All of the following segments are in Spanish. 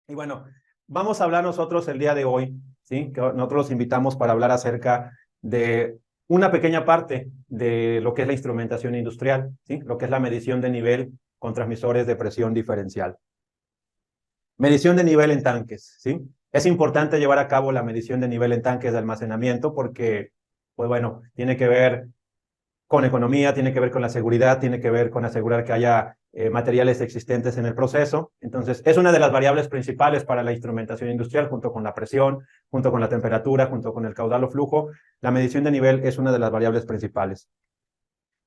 Y bueno, vamos a hablar nosotros el día de hoy, ¿sí? Que nosotros los invitamos para hablar acerca de una pequeña parte de lo que es la instrumentación industrial, ¿sí? Lo que es la medición de nivel con transmisores de presión diferencial. Medición de nivel en tanques, ¿sí? Es importante llevar a cabo la medición de nivel en tanques de almacenamiento porque, pues bueno, tiene que ver con economía, tiene que ver con la seguridad, tiene que ver con asegurar que haya materiales existentes en el proceso. Entonces, es una de las variables principales para la instrumentación industrial, junto con la presión, junto con la temperatura, junto con el caudal o flujo. La medición de nivel es una de las variables principales.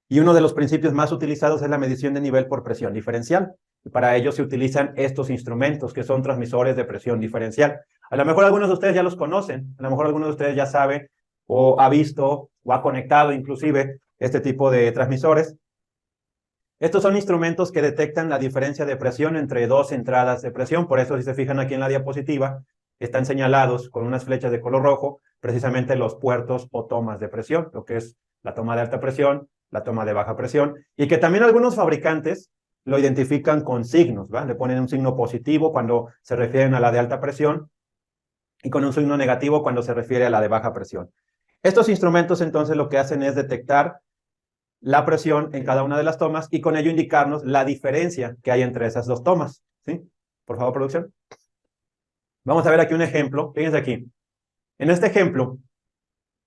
Y uno de los principios más utilizados es la medición de nivel por presión diferencial. Y para ello se utilizan estos instrumentos que son transmisores de presión diferencial. A lo mejor algunos de ustedes ya los conocen, a lo mejor algunos de ustedes ya sabe o ha visto o ha conectado inclusive este tipo de transmisores. Estos son instrumentos que detectan la diferencia de presión entre dos entradas de presión. Por eso, si se fijan aquí en la diapositiva, están señalados con unas flechas de color rojo precisamente los puertos o tomas de presión, lo que es la toma de alta presión, la toma de baja presión, y que también algunos fabricantes lo identifican con signos, ¿va? Le ponen un signo positivo cuando se refieren a la de alta presión y con un signo negativo cuando se refiere a la de baja presión. Estos instrumentos entonces lo que hacen es detectar la presión en cada una de las tomas y con ello indicarnos la diferencia que hay entre esas dos tomas, ¿sí? Por favor, producción. Vamos a ver aquí un ejemplo. Fíjense aquí. En este ejemplo,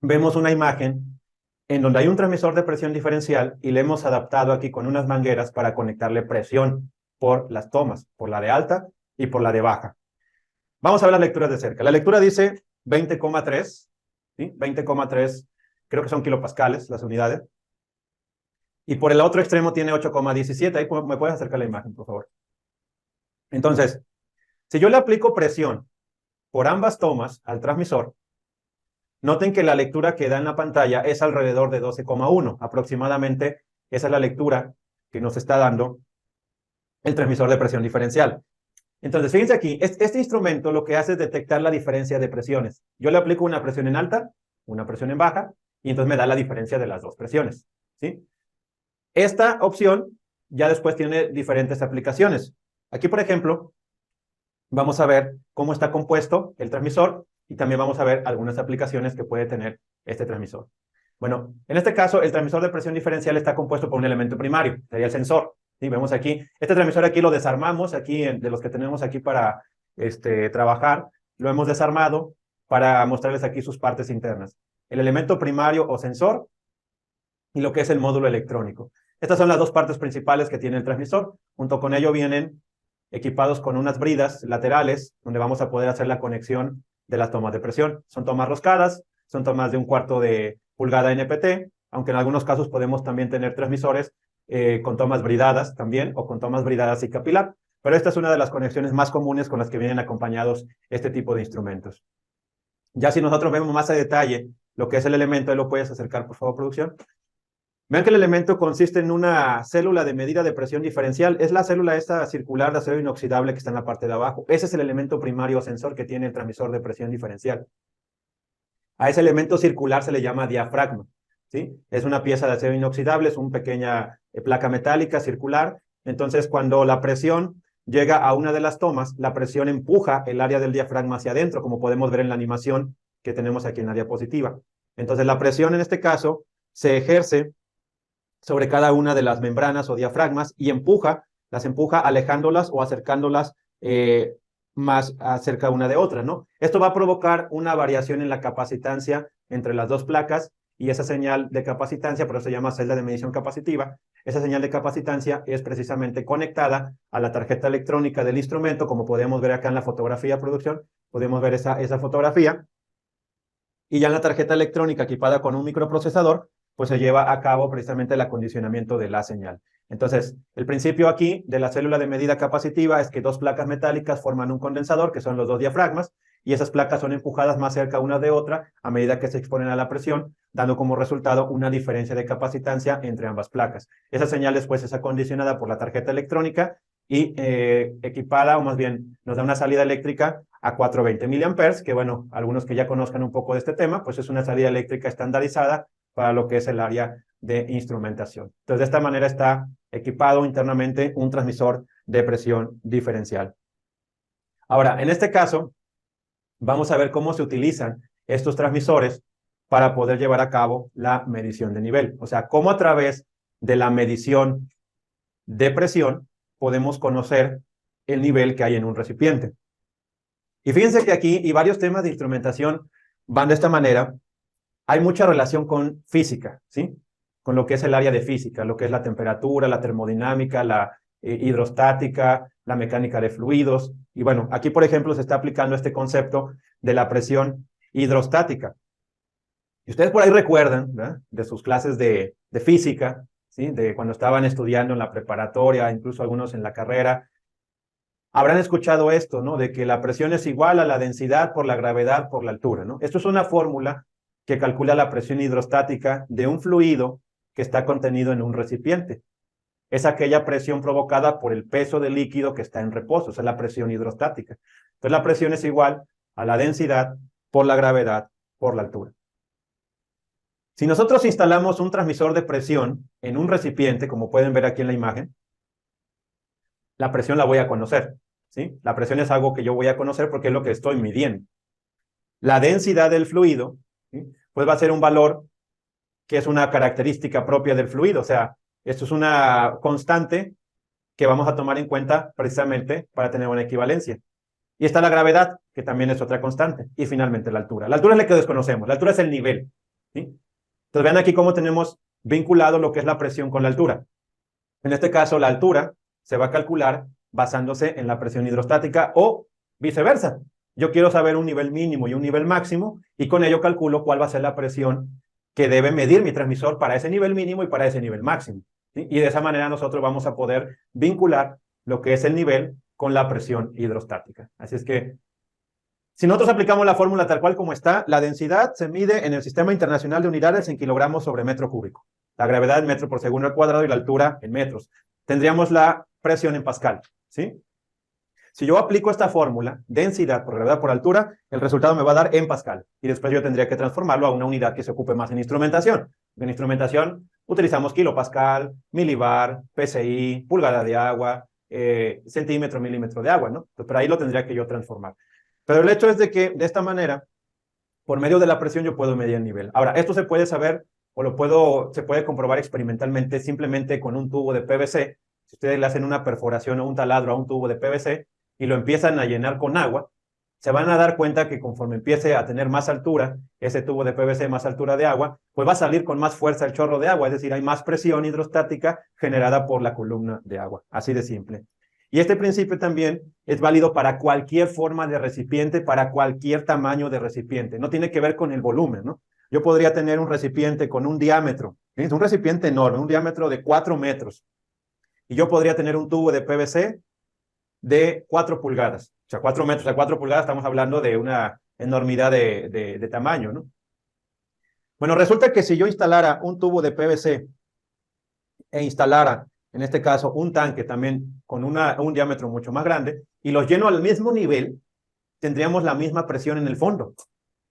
vemos una imagen en donde hay un transmisor de presión diferencial y le hemos adaptado aquí con unas mangueras para conectarle presión por las tomas, por la de alta y por la de baja. Vamos a ver las lecturas de cerca. La lectura dice 20,3, ¿sí? 20,3, creo que son kilopascales las unidades. Y por el otro extremo tiene 8,17. Ahí me puedes acercar la imagen, por favor. Entonces, si yo le aplico presión por ambas tomas al transmisor, noten que la lectura que da en la pantalla es alrededor de 12,1. Aproximadamente esa es la lectura que nos está dando el transmisor de presión diferencial. Entonces, fíjense aquí, este instrumento lo que hace es detectar la diferencia de presiones. Yo le aplico una presión en alta, una presión en baja, y entonces me da la diferencia de las dos presiones, ¿sí? Esta opción ya después tiene diferentes aplicaciones. Aquí, por ejemplo, vamos a ver cómo está compuesto el transmisor y también vamos a ver algunas aplicaciones que puede tener este transmisor. Bueno, en este caso, el transmisor de presión diferencial está compuesto por un elemento primario, sería el sensor. ¿Sí? Vemos aquí, este transmisor aquí lo desarmamos, aquí de los que tenemos aquí para trabajar, lo hemos desarmado para mostrarles aquí sus partes internas. El elemento primario o sensor y lo que es el módulo electrónico. Estas son las dos partes principales que tiene el transmisor. Junto con ello vienen equipados con unas bridas laterales donde vamos a poder hacer la conexión de las tomas de presión. Son tomas roscadas, son tomas de 1/4 de pulgada NPT, aunque en algunos casos podemos también tener transmisores con tomas bridadas también o con tomas bridadas y capilar. Pero esta es una de las conexiones más comunes con las que vienen acompañados este tipo de instrumentos. Ya si nosotros vemos más a detalle lo que es el elemento, ahí lo puedes acercar, por favor, producción. Vean que el elemento consiste en una célula de medida de presión diferencial. Es la célula esta circular de acero inoxidable que está en la parte de abajo. Ese es el elemento primario sensor que tiene el transmisor de presión diferencial. A ese elemento circular se le llama diafragma, ¿sí? Es una pieza de acero inoxidable, es una pequeña placa metálica circular. Entonces, cuando la presión llega a una de las tomas, la presión empuja el área del diafragma hacia adentro, como podemos ver en la animación que tenemos aquí en la diapositiva. Entonces, la presión en este caso se ejerce sobre cada una de las membranas o diafragmas y las empuja alejándolas o acercándolas más cerca una de otra, ¿no? Esto va a provocar una variación en la capacitancia entre las dos placas y esa señal de capacitancia, por eso se llama celda de medición capacitiva, esa señal de capacitancia es precisamente conectada a la tarjeta electrónica del instrumento, como podemos ver acá en la fotografía producción, podemos ver esa fotografía, y ya en la tarjeta electrónica equipada con un microprocesador, pues se lleva a cabo precisamente el acondicionamiento de la señal. Entonces, el principio aquí de la célula de medida capacitiva es que dos placas metálicas forman un condensador, que son los dos diafragmas, y esas placas son empujadas más cerca una de otra a medida que se exponen a la presión, dando como resultado una diferencia de capacitancia entre ambas placas. Esa señal después es acondicionada por la tarjeta electrónica y equipada, o más bien nos da una salida eléctrica a 420 miliamperes, que bueno, algunos que ya conozcan un poco de este tema, pues es una salida eléctrica estandarizada para lo que es el área de instrumentación. Entonces, de esta manera está equipado internamente un transmisor de presión diferencial. Ahora, en este caso, vamos a ver cómo se utilizan estos transmisores para poder llevar a cabo la medición de nivel. O sea, cómo a través de la medición de presión podemos conocer el nivel que hay en un recipiente. Y fíjense que aquí, y varios temas de instrumentación van de esta manera, hay mucha relación con física, ¿sí? Con lo que es el área de física, lo que es la temperatura, la termodinámica, la hidrostática, la mecánica de fluidos. Y bueno, aquí, por ejemplo, se está aplicando este concepto de la presión hidrostática. Y ustedes por ahí recuerdan, ¿verdad?, de sus clases de física, ¿sí?, de cuando estaban estudiando en la preparatoria, incluso algunos en la carrera, habrán escuchado esto, ¿no?, de que la presión es igual a la densidad por la gravedad por la altura, ¿no? Esto es una fórmula que calcula la presión hidrostática de un fluido que está contenido en un recipiente. Es aquella presión provocada por el peso del líquido que está en reposo, esa es la presión hidrostática. Entonces la presión es igual a la densidad por la gravedad por la altura. Si nosotros instalamos un transmisor de presión en un recipiente, como pueden ver aquí en la imagen, la presión la voy a conocer, ¿sí? La presión es algo que yo voy a conocer porque es lo que estoy midiendo. La densidad del fluido, ¿sí?, pues va a ser un valor que es una característica propia del fluido, o sea, esto es una constante que vamos a tomar en cuenta precisamente para tener una equivalencia. Y está la gravedad, que también es otra constante. Y finalmente la altura. La altura es la que desconocemos, la altura es el nivel, ¿sí? Entonces vean aquí cómo tenemos vinculado lo que es la presión con la altura. En este caso, la altura se va a calcular basándose en la presión hidrostática o viceversa. Yo quiero saber un nivel mínimo y un nivel máximo y con ello calculo cuál va a ser la presión que debe medir mi transmisor para ese nivel mínimo y para ese nivel máximo, ¿sí? Y de esa manera nosotros vamos a poder vincular lo que es el nivel con la presión hidrostática. Así es que si nosotros aplicamos la fórmula tal cual como está, la densidad se mide en el Sistema Internacional de Unidades en kilogramos sobre metro cúbico. La gravedad en metro por segundo al cuadrado y la altura en metros. Tendríamos la presión en pascal, ¿sí? Si yo aplico esta fórmula, densidad por gravedad por altura, el resultado me va a dar en pascal. Y después yo tendría que transformarlo a una unidad que se ocupe más en instrumentación. En instrumentación utilizamos kilopascal, milibar, PSI, pulgada de agua, centímetro, milímetro de agua, ¿no? Pero ahí lo tendría que yo transformar. Pero el hecho es de que de esta manera, por medio de la presión, yo puedo medir el nivel. Ahora, esto se puede saber o se puede comprobar experimentalmente simplemente con un tubo de PVC. Si ustedes le hacen una perforación o un taladro a un tubo de PVC y lo empiezan a llenar con agua, se van a dar cuenta que conforme empiece a tener más altura, ese tubo de PVC, más altura de agua, pues va a salir con más fuerza el chorro de agua, es decir, hay más presión hidrostática generada por la columna de agua, así de simple. Y este principio también es válido para cualquier forma de recipiente, para cualquier tamaño de recipiente. No tiene que ver con el volumen, ¿no? Yo podría tener un recipiente con un diámetro, ¿sí?, un recipiente enorme, un diámetro de 4 metros. Y yo podría tener un tubo de PVC de 4 pulgadas. O sea, 4 metros a 4 pulgadas estamos hablando de una enormidad de tamaño, ¿no? Bueno, resulta que si yo instalara un tubo de PVC e instalara, en este caso, un tanque también con un diámetro mucho más grande, y los lleno al mismo nivel, tendríamos la misma presión en el fondo.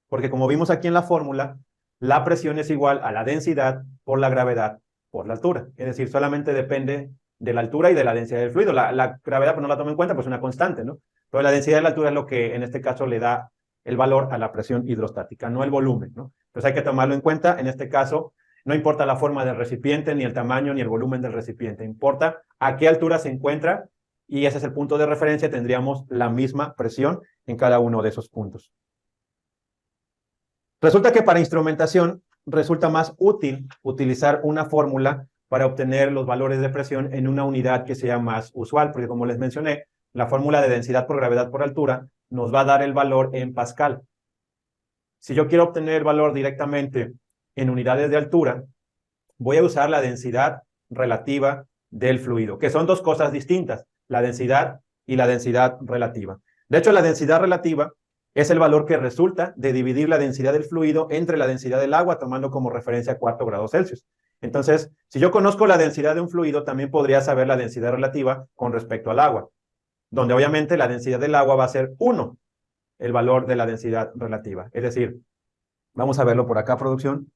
Porque como vimos aquí en la fórmula, la presión es igual a la densidad por la gravedad por la altura. Es decir, solamente depende de la altura y de la densidad del fluido. La gravedad pues no la tomo en cuenta, pues es una constante, ¿no? Pero la densidad de la altura es lo que en este caso le da el valor a la presión hidrostática, no el volumen, ¿no? Entonces hay que tomarlo en cuenta. En este caso, no importa la forma del recipiente, ni el tamaño, ni el volumen del recipiente. Importa a qué altura se encuentra y ese es el punto de referencia. Tendríamos la misma presión en cada uno de esos puntos. Resulta que para instrumentación resulta más útil utilizar una fórmula para obtener los valores de presión en una unidad que sea más usual, porque como les mencioné, la fórmula de densidad por gravedad por altura nos va a dar el valor en pascal. Si yo quiero obtener el valor directamente en unidades de altura, voy a usar la densidad relativa del fluido, que son dos cosas distintas, la densidad y la densidad relativa. De hecho, la densidad relativa es el valor que resulta de dividir la densidad del fluido entre la densidad del agua, tomando como referencia 4 grados Celsius. Entonces, si yo conozco la densidad de un fluido, también podría saber la densidad relativa con respecto al agua, donde obviamente la densidad del agua va a ser 1, el valor de la densidad relativa. Es decir, vamos a verlo por acá, producción.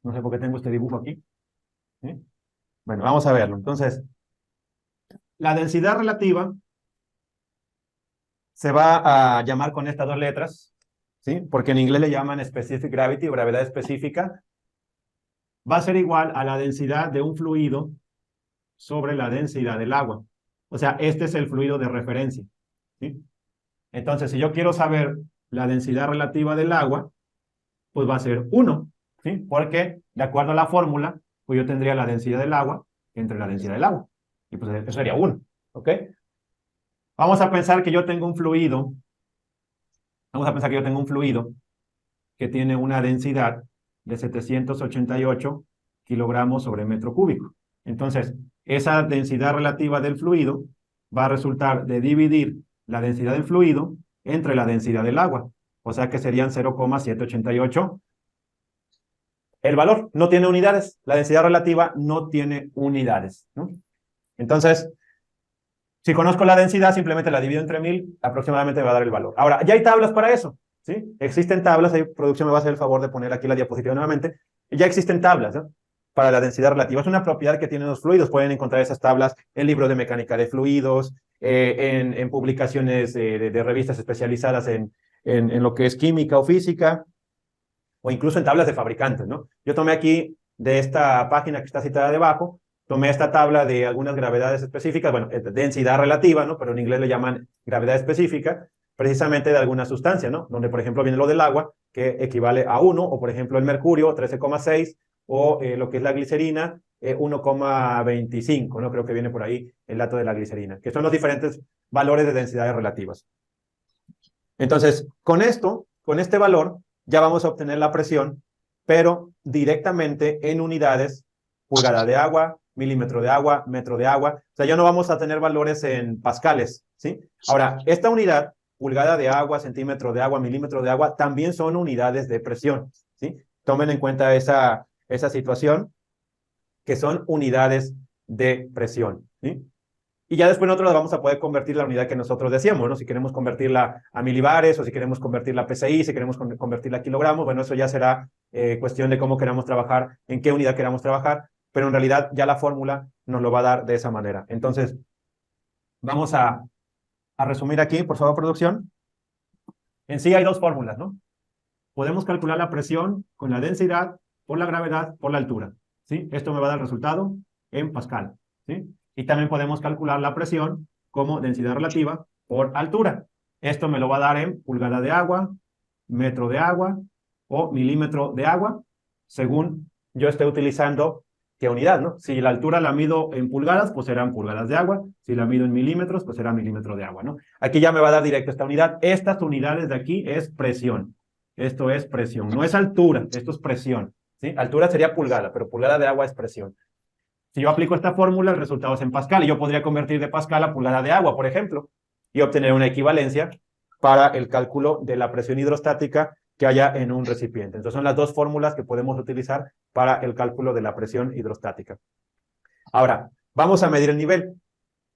No sé por qué tengo este dibujo aquí. ¿Sí? Bueno, vamos a verlo. Entonces, la densidad relativa se va a llamar con estas dos letras, ¿sí? Porque en inglés le llaman specific gravity o gravedad específica. Va a ser igual a la densidad de un fluido sobre la densidad del agua. O sea, este es el fluido de referencia, ¿sí? Entonces, si yo quiero saber la densidad relativa del agua, pues va a ser 1, ¿sí? Porque, de acuerdo a la fórmula, pues yo tendría la densidad del agua entre la densidad del agua. Y pues eso sería 1, ¿ok? Vamos a pensar que yo tengo un fluido, que tiene una densidad de 788 kilogramos sobre metro cúbico. Entonces, esa densidad relativa del fluido va a resultar de dividir la densidad del fluido entre la densidad del agua. O sea que serían 0,788. El valor no tiene unidades. La densidad relativa no tiene unidades, ¿no? Entonces, si conozco la densidad, simplemente la divido entre 1000, aproximadamente me va a dar el valor. Ahora, ya hay tablas para eso, ¿sí? Existen tablas, ahí producción me va a hacer el favor de poner aquí la diapositiva nuevamente. Ya existen tablas, ¿no? Para la densidad relativa. Es una propiedad que tienen los fluidos. Pueden encontrar esas tablas en libros de mecánica de fluidos, en publicaciones de revistas especializadas en lo que es química o física, o incluso en tablas de fabricantes, ¿no? Yo tomé aquí de esta página que está citada debajo, tomé esta tabla de algunas gravedades específicas, bueno, densidad relativa, ¿no? Pero en inglés le llaman gravedad específica, precisamente de alguna sustancia, ¿no? Donde, por ejemplo, viene lo del agua, que equivale a 1, o por ejemplo el mercurio, 13,6, o lo que es la glicerina, 1,25, ¿no? Creo que viene por ahí el dato de la glicerina, que son los diferentes valores de densidades relativas. Entonces, con esto, con este valor, ya vamos a obtener la presión, pero directamente en unidades, pulgada de agua, milímetro de agua, metro de agua. O sea, ya no vamos a tener valores en pascales, ¿sí? Ahora, esta unidad, pulgada de agua, centímetro de agua, milímetro de agua, también son unidades de presión, ¿sí? Tomen en cuenta esa situación, que son unidades de presión, ¿sí? Y ya después nosotros vamos a poder convertir la unidad que nosotros decíamos, ¿no? Si queremos convertirla a milibares, o si queremos convertirla a PSI, si queremos convertirla a kilogramos, bueno, eso ya será cuestión de cómo queramos trabajar, en qué unidad queramos trabajar, pero en realidad ya la fórmula nos lo va a dar de esa manera. Entonces, vamos a resumir aquí, por favor, producción. En sí hay dos fórmulas, ¿no? Podemos calcular la presión con la densidad, por la gravedad, por la altura, ¿sí? Esto me va a dar el resultado en Pascal, ¿sí? Y también podemos calcular la presión como densidad relativa por altura. Esto me lo va a dar en pulgada de agua, metro de agua o milímetro de agua, según yo esté utilizando qué unidad, ¿no? Si la altura la mido en pulgadas, pues serán pulgadas de agua. Si la mido en milímetros, pues será milímetro de agua, ¿no? Aquí ya me va a dar directo esta unidad. Estas unidades de aquí es presión. Esto es presión. No es altura, esto es presión, ¿sí? Altura sería pulgada, pero pulgada de agua es presión. Si yo aplico esta fórmula, el resultado es en Pascal, y yo podría convertir de Pascal a pulgada de agua, por ejemplo, y obtener una equivalencia para el cálculo de la presión hidrostática que haya en un recipiente. Entonces son las dos fórmulas que podemos utilizar para el cálculo de la presión hidrostática. Ahora, vamos a medir el nivel,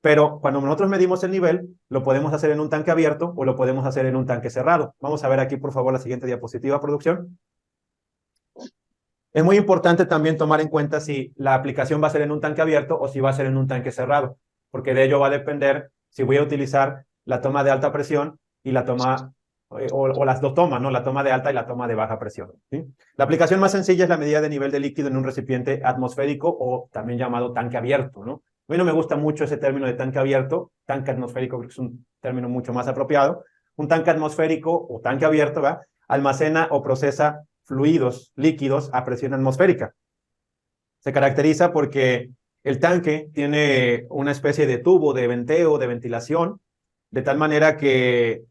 pero cuando nosotros medimos el nivel, lo podemos hacer en un tanque abierto o lo podemos hacer en un tanque cerrado. Vamos a ver aquí, por favor, la siguiente diapositiva, producción. Es muy importante también tomar en cuenta si la aplicación va a ser en un tanque abierto o si va a ser en un tanque cerrado, porque de ello va a depender si voy a utilizar la toma de alta presión y la toma, o las dos tomas, ¿no? La toma de alta y la toma de baja presión, ¿sí? La aplicación más sencilla es la medida de nivel de líquido en un recipiente atmosférico o también llamado tanque abierto, ¿no? A mí no me gusta mucho ese término de tanque abierto, tanque atmosférico creo que es un término mucho más apropiado. Un tanque atmosférico o tanque abierto, ¿verdad? Almacena o procesa fluidos líquidos a presión atmosférica. Se caracteriza porque el tanque tiene una especie de tubo de venteo, de ventilación, de tal manera que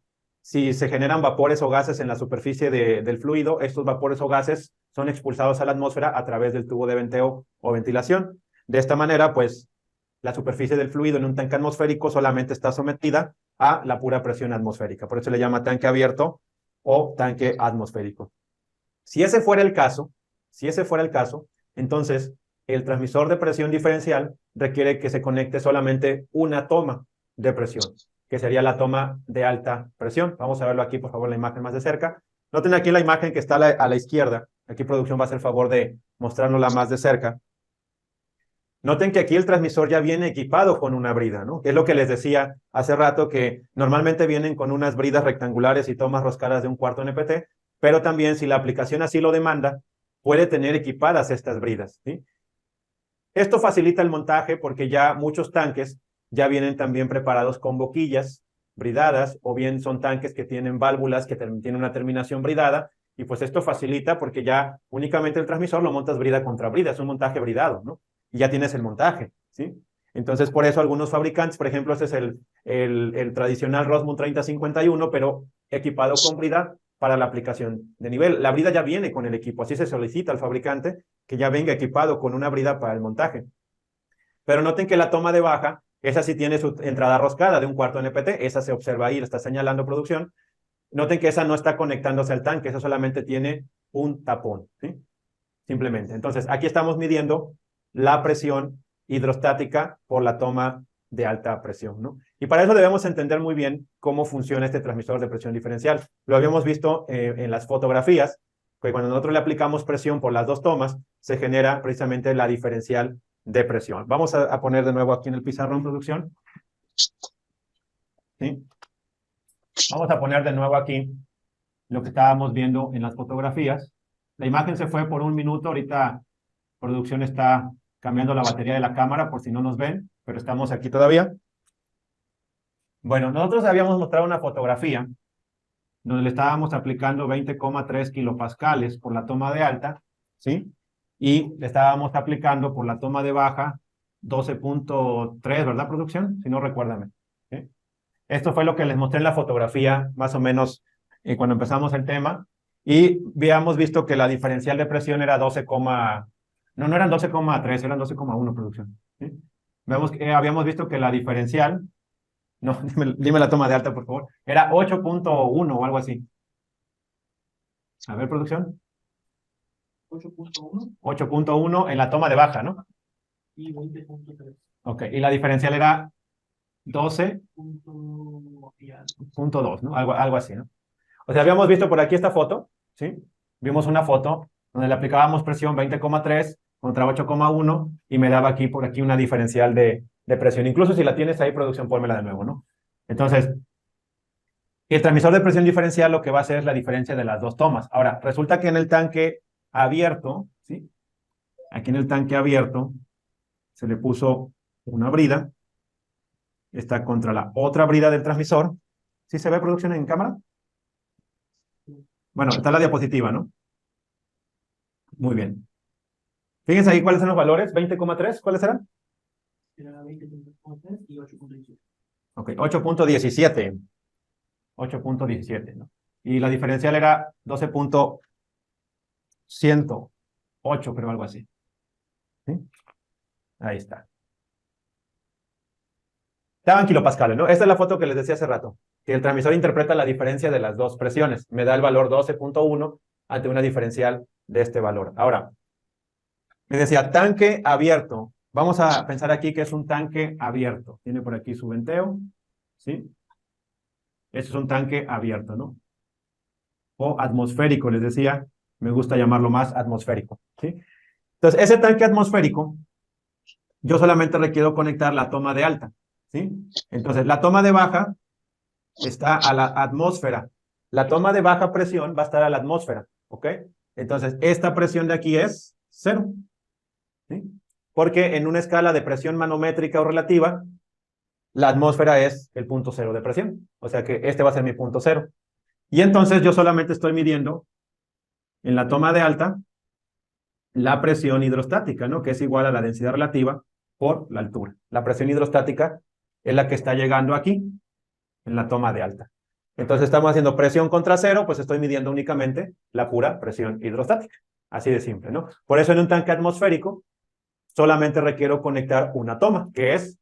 si se generan vapores o gases en la superficie del fluido, estos vapores o gases son expulsados a la atmósfera a través del tubo de venteo o ventilación. De esta manera, pues, la superficie del fluido en un tanque atmosférico solamente está sometida a la pura presión atmosférica. Por eso le llama tanque abierto o tanque atmosférico. Si ese fuera el caso, entonces el transmisor de presión diferencial requiere que se conecte solamente una toma de presión, que sería la toma de alta presión. Vamos a verlo aquí, por favor, la imagen más de cerca. Noten aquí la imagen que está a la izquierda. Aquí producción va a hacer el favor de mostrárnosla más de cerca. Noten que aquí el transmisor ya viene equipado con una brida, ¿no? Es lo que les decía hace rato, que normalmente vienen con unas bridas rectangulares y tomas roscadas de 1/4 NPT, pero también si la aplicación así lo demanda, puede tener equipadas estas bridas, ¿sí? Esto facilita el montaje porque ya muchos tanques ya vienen también preparados con boquillas bridadas, o bien son tanques que tienen válvulas que tienen una terminación bridada, y pues esto facilita porque ya únicamente el transmisor lo montas brida contra brida, es un montaje bridado, ¿no? Y ya tienes el montaje, ¿sí? Entonces, por eso algunos fabricantes, por ejemplo, este es el tradicional Rossmann 3051, pero equipado con brida para la aplicación de nivel. La brida ya viene con el equipo, así se solicita al fabricante que ya venga equipado con una brida para el montaje. Pero noten que la toma de baja, esa sí tiene su entrada roscada de 1/4 NPT, esa se observa ahí, la está señalando producción. Noten que esa no está conectándose al tanque, esa solamente tiene un tapón, ¿sí? Simplemente. Entonces, aquí estamos midiendo la presión hidrostática por la toma de alta presión, ¿no? Y para eso debemos entender muy bien cómo funciona este transmisor de presión diferencial. Lo habíamos visto en las fotografías, que cuando nosotros le aplicamos presión por las dos tomas, se genera precisamente la diferencial de presión. Vamos a poner de nuevo aquí en el pizarrón, producción. ¿Sí? Vamos a poner de nuevo aquí lo que estábamos viendo en las fotografías. La imagen se fue por 1 minuto, ahorita producción está cambiando la batería de la cámara por si no nos ven, pero estamos aquí todavía. Bueno, nosotros habíamos mostrado una fotografía donde le estábamos aplicando 20,3 kilopascales por la toma de alta, ¿sí? Y le estábamos aplicando por la toma de baja 12,3, ¿verdad, producción? Si no, recuérdame. ¿Sí? Esto fue lo que les mostré en la fotografía, más o menos, cuando empezamos el tema. Y habíamos visto que la diferencial de presión era 12, no eran 12,3, eran 12,1 producción. ¿Sí? Habíamos visto que la diferencial, no, dime la toma de alta, por favor, era 8,1 o algo así. A ver, producción. 8,1. 8,1 en la toma de baja, ¿no? Y 20,3. Ok, y la diferencial era 12,2, ¿no? Algo así, ¿no? O sea, habíamos visto por aquí esta foto, ¿sí? Vimos una foto donde le aplicábamos presión 20,3 contra 8,1 y me daba aquí por aquí una diferencial de presión. Incluso si la tienes ahí, producción, pónmela de nuevo, ¿no? Entonces, el transmisor de presión diferencial lo que va a hacer es la diferencia de las dos tomas. Ahora, resulta que en el tanque abierto, ¿sí? Aquí en el tanque abierto se le puso una brida, está contra la otra brida del transmisor. ¿Sí se ve, producción, en cámara? Bueno, está la diapositiva, ¿no? Muy bien. Fíjense ahí cuáles son los valores. 20,3, ¿cuáles eran? Era 20,3 y 8,17. Ok, 8,17. 8,17, ¿no? Y la diferencial era 12,108, creo, algo así. ¿Sí? Ahí está. Estaban kilopascales, ¿no? Esta es la foto que les decía hace rato, que el transmisor interpreta la diferencia de las dos presiones. Me da el valor 12,1 ante una diferencial de este valor. Ahora, me decía, tanque abierto. Vamos a pensar aquí que es un tanque abierto. Tiene por aquí su venteo, ¿sí? Este es un tanque abierto, ¿no? O atmosférico, les decía. Me gusta llamarlo más atmosférico, ¿sí? Entonces, ese tanque atmosférico, yo solamente requiero conectar la toma de alta, ¿sí? Entonces, la toma de baja está a la atmósfera. La toma de baja presión va a estar a la atmósfera, ¿ok? Entonces, esta presión de aquí es 0, ¿sí? Porque en una escala de presión manométrica o relativa, la atmósfera es el punto cero de presión. O sea que este va a ser mi punto cero. Y entonces yo solamente estoy midiendo en la toma de alta la presión hidrostática, ¿no? Que es igual a la densidad relativa por la altura. La presión hidrostática es la que está llegando aquí, en la toma de alta. Entonces estamos haciendo presión contra cero, pues estoy midiendo únicamente la pura presión hidrostática. Así de simple, ¿no? Por eso en un tanque atmosférico solamente requiero conectar una toma, que es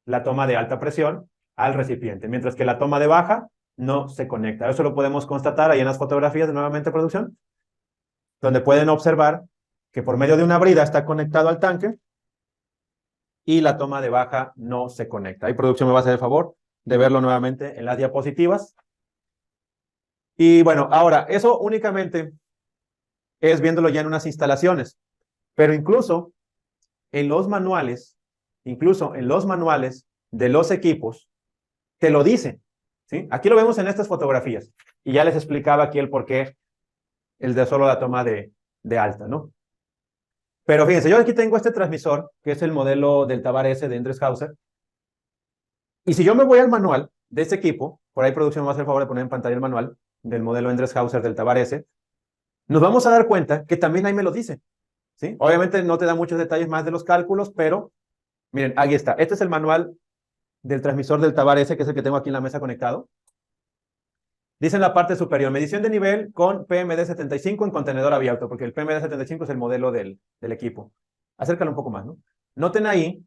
la toma de alta presión al recipiente, mientras que la toma de baja no se conecta. Eso lo podemos constatar ahí en las fotografías de nuevamente producción, donde pueden observar que por medio de una brida está conectado al tanque y la toma de baja no se conecta. Ahí producción me va a hacer el favor de verlo nuevamente en las diapositivas. Y bueno, ahora, eso únicamente es viéndolo ya en unas instalaciones, pero incluso en los manuales, incluso en los manuales de los equipos, te lo dice, ¿sí? Aquí lo vemos en estas fotografías. Y ya les explicaba aquí el por qué el de solo la toma de alta, ¿no? Pero fíjense, yo aquí tengo este transmisor, que es el modelo del Tabar S de Endreshauser. Y si yo me voy al manual de este equipo, por ahí producción me va a hacer el favor de poner en pantalla el manual del modelo Endreshauser del Tabar S, nos vamos a dar cuenta que también ahí me lo dice, ¿sí? Obviamente no te da muchos detalles más de los cálculos, pero miren, ahí está. Este es el manual del transmisor del Tabar S, que es el que tengo aquí en la mesa conectado. Dice en la parte superior, medición de nivel con PMD75 en contenedor abierto, porque el PMD75 es el modelo del equipo. Acércalo un poco más, ¿no? Noten ahí,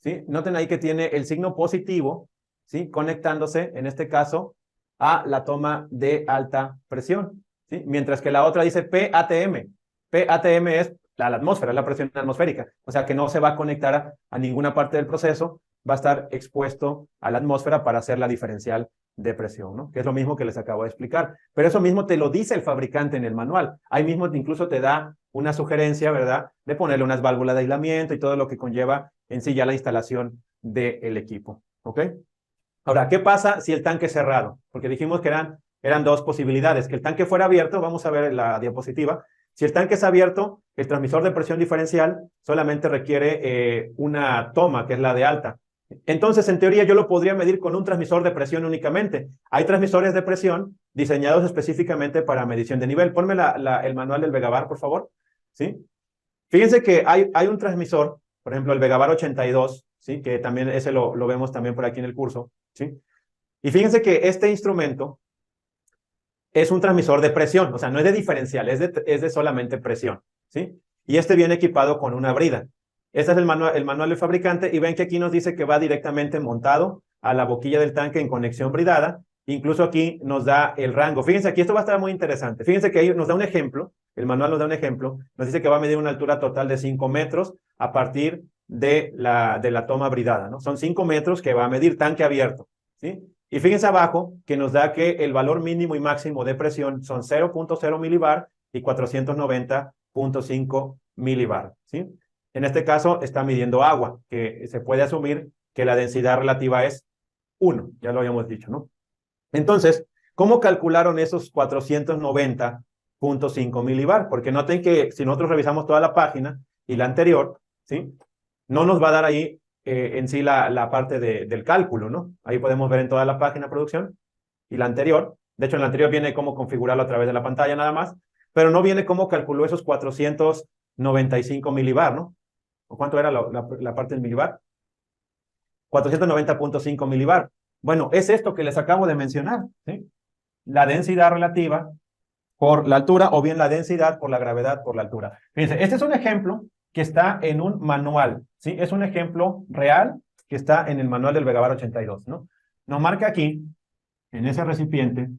¿sí? Noten ahí que tiene el signo positivo, ¿sí? Conectándose, en este caso, a la toma de alta presión, ¿sí? Mientras que la otra dice PATM. PATM es la atmósfera, la presión atmosférica. O sea que no se va a conectar a ninguna parte del proceso, va a estar expuesto a la atmósfera para hacer la diferencial de presión, ¿no? Que es lo mismo que les acabo de explicar. Pero eso mismo te lo dice el fabricante en el manual. Ahí mismo incluso te da una sugerencia, ¿verdad? De ponerle unas válvulas de aislamiento y todo lo que conlleva en sí ya la instalación del equipo, ¿ok? Ahora, ¿qué pasa si el tanque es cerrado? Porque dijimos que eran dos posibilidades. Que el tanque fuera abierto, vamos a ver la diapositiva. Si el tanque es abierto, el transmisor de presión diferencial solamente requiere una toma, que es la de alta. Entonces, en teoría, yo lo podría medir con un transmisor de presión únicamente. Hay transmisores de presión diseñados específicamente para medición de nivel. Ponme el manual del Vegabar, por favor. ¿Sí? Fíjense que hay un transmisor, por ejemplo, el Vegabar 82, ¿sí? Que también ese lo vemos también por aquí en el curso, ¿sí? Y fíjense que este instrumento es un transmisor de presión, o sea, no es de diferencial, es de solamente presión, ¿sí? Y este viene equipado con una brida. Este es el manual del fabricante y ven que aquí nos dice que va directamente montado a la boquilla del tanque en conexión bridada. Incluso aquí nos da el rango. Fíjense, aquí esto va a estar muy interesante. Fíjense que ahí nos da un ejemplo, el manual nos da un ejemplo, nos dice que va a medir una altura total de 5 metros a partir de la toma bridada, ¿no? Son 5 metros que va a medir tanque abierto, ¿sí? Y fíjense abajo que nos da que el valor mínimo y máximo de presión son 0.0 milibar y 490.5 milibar, ¿sí? En este caso está midiendo agua, que se puede asumir que la densidad relativa es 1, ya lo habíamos dicho, ¿no? Entonces, ¿cómo calcularon esos 490.5 milibar? Porque noten que si nosotros revisamos toda la página y la anterior, ¿sí? No nos va a dar ahí en sí la parte del cálculo, ¿no? Ahí podemos ver en toda la página producción y la anterior. De hecho, en la anterior viene cómo configurarlo a través de la pantalla nada más, pero no viene cómo calculó esos 495 milibar, ¿no? ¿O cuánto era la parte del milibar? 490.5 milibar. Bueno, es esto que les acabo de mencionar, ¿sí? La densidad relativa por la altura o bien la densidad por la gravedad por la altura. Fíjense, este es un ejemplo que está en un manual, ¿sí? Es un ejemplo real que está en el manual del Vegabar 82, ¿no? Nos marca aquí, en ese recipiente,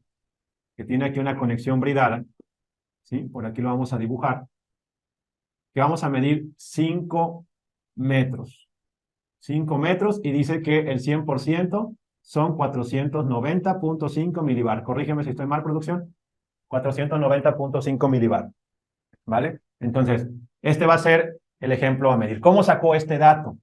que tiene aquí una conexión bridada, ¿sí? Por aquí lo vamos a dibujar, que vamos a medir 5 metros. 5 metros y dice que el 100% son 490.5 milibar. Corrígeme si estoy mal, producción. 490.5 milibar, ¿vale? Entonces, este va a ser el ejemplo a medir. ¿Cómo sacó este dato?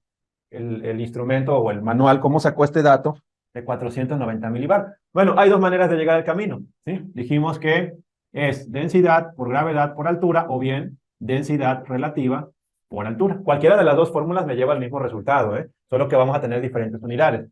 El instrumento o el manual, ¿cómo sacó este dato de 490 milibar? Bueno, hay dos maneras de llegar al camino, ¿sí? Dijimos que es densidad por gravedad por altura o bien densidad relativa por altura. Cualquiera de las dos fórmulas me lleva al mismo resultado, ¿eh? Solo que vamos a tener diferentes unidades.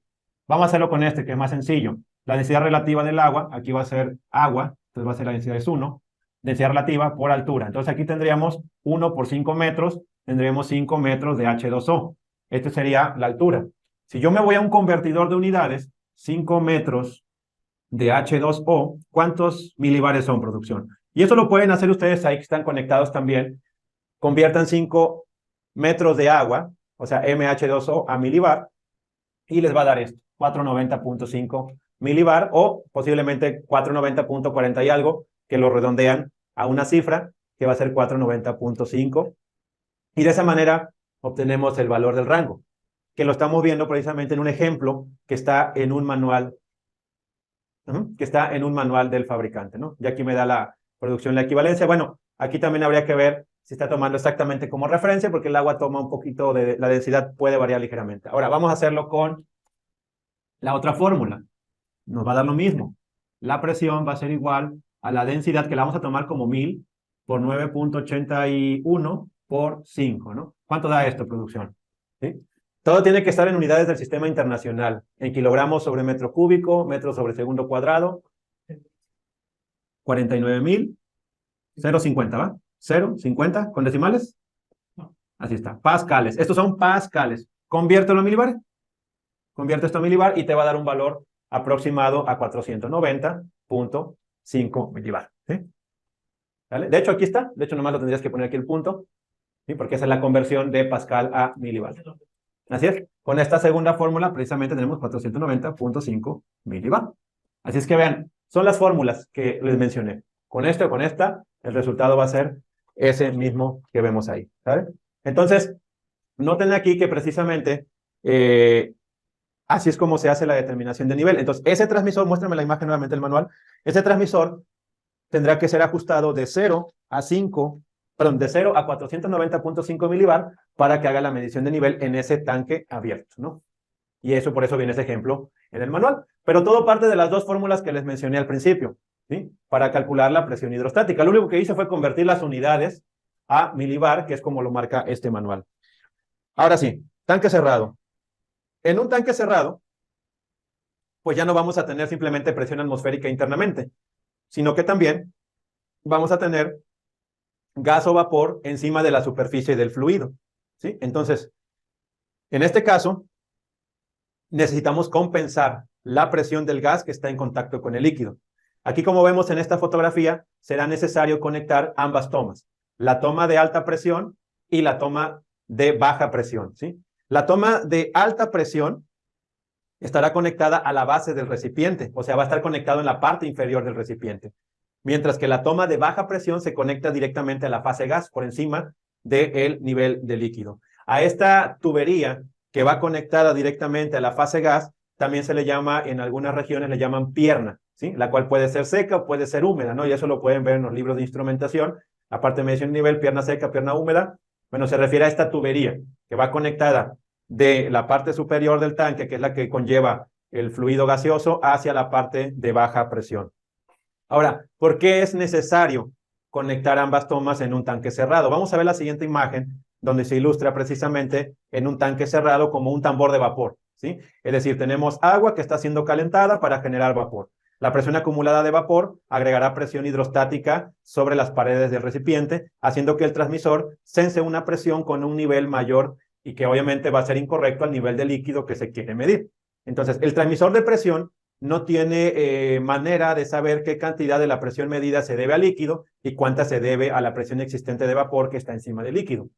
Vamos a hacerlo con este, que es más sencillo. La densidad relativa del agua, aquí va a ser agua, entonces va a ser la densidad es 1, densidad relativa por altura. Entonces aquí tendríamos 1 por 5 metros, tendríamos 5 metros de H2O. Esta sería la altura. Si yo me voy a un convertidor de unidades, 5 metros de H2O, ¿cuántos milibares son, producción? Y eso lo pueden hacer ustedes ahí que están conectados también. Conviertan 5 metros de agua, o sea, MH2O a milibar, y les va a dar esto, 490.5 milibar, o posiblemente 490.40 y algo, que lo redondean a una cifra, que va a ser 490.5. Y de esa manera obtenemos el valor del rango, que lo estamos viendo precisamente en un ejemplo que está en un manual, del fabricante, ¿no? Y aquí me da la producción, la equivalencia. Bueno, aquí también habría que ver se está tomando exactamente como referencia porque el agua toma un poquito de, la densidad puede variar ligeramente. Ahora vamos a hacerlo con la otra fórmula. Nos va a dar lo mismo. La presión va a ser igual a la densidad que la vamos a tomar como 1000 por 9.81 por 5, ¿no? ¿Cuánto da esto, producción? ¿Sí? Todo tiene que estar en unidades del sistema internacional, en kilogramos sobre metro cúbico, metros sobre segundo cuadrado. 49.000, 0.50, ¿va? 0.50 con decimales. Así está, pascales. Estos son pascales. Conviértelo a milibar. Convierte esto a milibar y te va a dar un valor aproximado a 490.5 milibar. ¿Sí? ¿Vale? De hecho, aquí está. De hecho, nomás lo tendrías que poner aquí el punto, ¿sí? Porque esa es la conversión de pascal a milibar. Así es. Con esta segunda fórmula, precisamente tenemos 490.5 milibar. Así es que vean, son las fórmulas que les mencioné. Con esta o con esta, el resultado va a ser ese mismo que vemos ahí. ¿Sabe? Entonces, noten aquí que precisamente así es como se hace la determinación de nivel. Entonces, ese transmisor, muéstrame la imagen nuevamente del manual, ese transmisor tendrá que ser ajustado de 0 a 5, perdón, de 0 a 490.5 milibar para que haga la medición de nivel en ese tanque abierto, ¿no? Y eso, por eso viene ese ejemplo en el manual. Pero todo parte de las dos fórmulas que les mencioné al principio, ¿sí? Para calcular la presión hidrostática. Lo único que hice fue convertir las unidades a milibar, que es como lo marca este manual. Ahora sí, tanque cerrado. En un tanque cerrado, pues ya no vamos a tener simplemente presión atmosférica internamente, sino que también vamos a tener gas o vapor encima de la superficie del fluido, ¿sí? Entonces, en este caso, necesitamos compensar la presión del gas que está en contacto con el líquido. Aquí, como vemos en esta fotografía, será necesario conectar ambas tomas, la toma de alta presión y la toma de baja presión, ¿sí? La toma de alta presión estará conectada a la base del recipiente, o sea, va a estar conectado en la parte inferior del recipiente, mientras que la toma de baja presión se conecta directamente a la fase gas, por encima del nivel de líquido. A esta tubería que va conectada directamente a la fase gas, también se le llama, en algunas regiones le llaman pierna, ¿sí? La cual puede ser seca o puede ser húmeda, ¿no? Y eso lo pueden ver en los libros de instrumentación, aparte de medición de nivel, pierna seca, pierna húmeda. Bueno, se refiere a esta tubería que va conectada de la parte superior del tanque, que es la que conlleva el fluido gaseoso, hacia la parte de baja presión. Ahora, ¿por qué es necesario conectar ambas tomas en un tanque cerrado? Vamos a ver la siguiente imagen, donde se ilustra precisamente en un tanque cerrado como un tambor de vapor, ¿sí? Es decir, tenemos agua que está siendo calentada para generar vapor. La presión acumulada de vapor agregará presión hidrostática sobre las paredes del recipiente, haciendo que el transmisor sense una presión con un nivel mayor y que obviamente va a ser incorrecto al nivel de líquido que se quiere medir. Entonces, el transmisor de presión no tiene manera de saber qué cantidad de la presión medida se debe al líquido y cuánta se debe a la presión existente de vapor que está encima del líquido.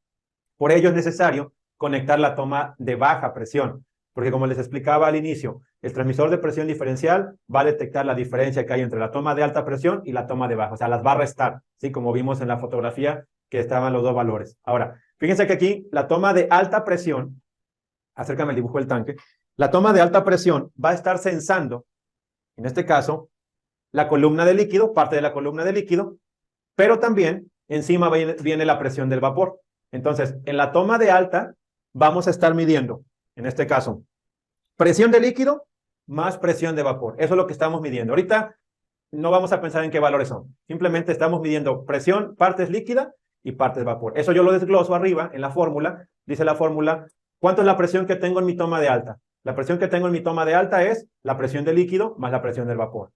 Por ello es necesario conectar la toma de baja presión, porque como les explicaba al inicio, el transmisor de presión diferencial va a detectar la diferencia que hay entre la toma de alta presión y la toma de baja, o sea, las va a restar, ¿sí? Como vimos en la fotografía que estaban los dos valores. Ahora, fíjense que aquí la toma de alta presión, acércame el dibujo del tanque, la toma de alta presión va a estar sensando, en este caso, la columna de líquido, parte de la columna de líquido, pero también encima viene la presión del vapor. Entonces, en la toma de alta vamos a estar midiendo, en este caso, presión de líquido más presión de vapor. Eso es lo que estamos midiendo. Ahorita no vamos a pensar en qué valores son. Simplemente estamos midiendo presión, partes líquida y partes vapor. Eso yo lo desgloso arriba en la fórmula. Dice la fórmula, ¿cuánto es la presión que tengo en mi toma de alta? La presión que tengo en mi toma de alta es la presión del líquido más la presión del vapor.